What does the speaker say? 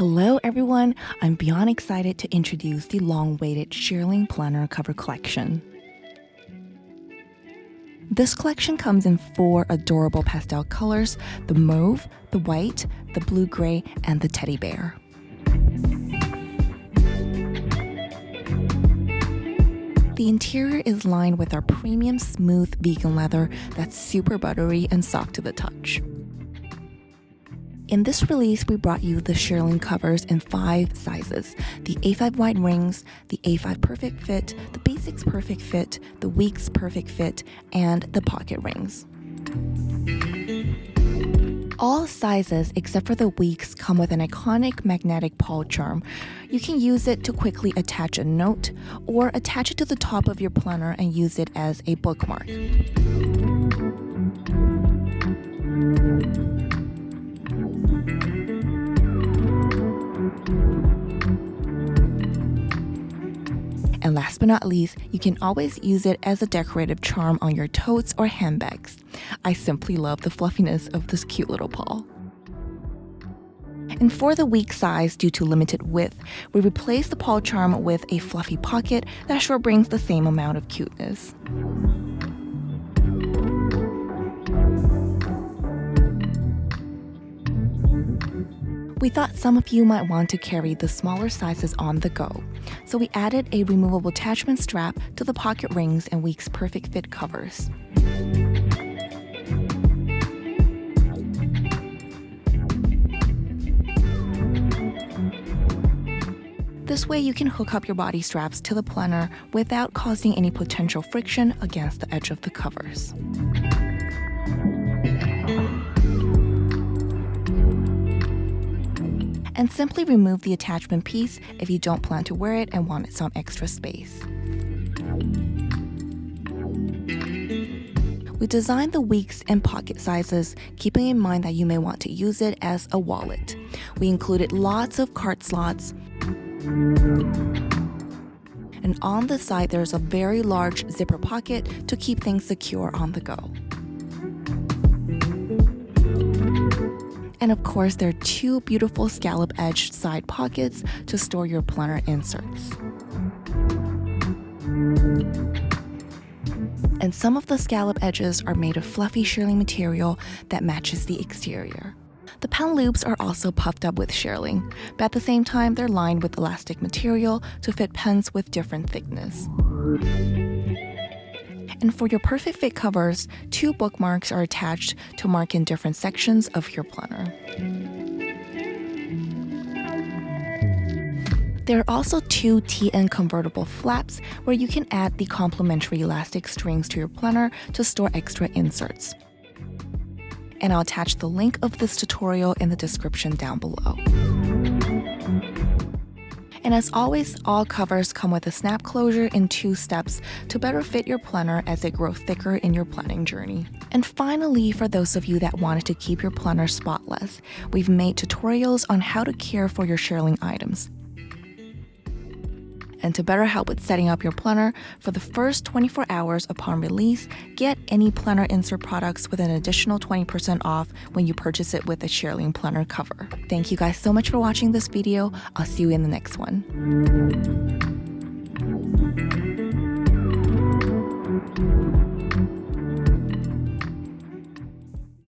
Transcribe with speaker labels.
Speaker 1: Hello everyone, I'm beyond excited to introduce the long-awaited Shearling Planner Cover Collection. This collection comes in 4 adorable pastel colors: the mauve, the white, the blue-gray, and the teddy bear. The interior is lined with our premium smooth vegan leather that's super buttery and soft to the touch. In this release, we brought you the Shearling covers in 5 sizes: the A5 wide rings, the A5 perfect fit, the basics perfect fit, the weeks perfect fit, and the pocket rings. All sizes except for the weeks come with an iconic magnetic Paw Charm. You can use it to quickly attach a note or attach it to the top of your planner and use it as a bookmark. And last but not least, you can always use it as a decorative charm on your totes or handbags. I simply love the fluffiness of this cute little paw. And for the week size, due to limited width, we replaced the Paw Charm with a fluffy pocket that sure brings the same amount of cuteness. We thought some of you might want to carry the smaller sizes on the go, so we added a removable attachment strap to the pocket rings and week's perfect fit covers. This way you can hook up your body straps to the planner without causing any potential friction against the edge of the covers. And simply remove the attachment piece if you don't plan to wear it and wanted some extra space. We designed the weeks and pocket sizes, keeping in mind that you may want to use it as a wallet. We included lots of card slots, and on the side there's a very large zipper pocket to keep things secure on the go. And of course, there are 2 beautiful scallop-edged side pockets to store your planner inserts. And some of the scallop edges are made of fluffy shearling material that matches the exterior. The pen loops are also puffed up with shearling, but at the same time, they're lined with elastic material to fit pens with different thickness. And for your perfect fit covers, 2 bookmarks are attached to mark in different sections of your planner. There are also 2 TN convertible flaps where you can add the complementary elastic strings to your planner to store extra inserts. And I'll attach the link of this tutorial in the description down below. And as always, all covers come with a snap closure in 2 steps to better fit your planner as it grows thicker in your planning journey. And finally, for those of you that wanted to keep your planner spotless, we've made tutorials on how to care for your shearling items. And to better help with setting up your planner, for the first 24 hours upon release, get any planner insert products with an additional 20% off when you purchase it with a Shearling planner cover. Thank you guys so much for watching this video. I'll see you in the next one.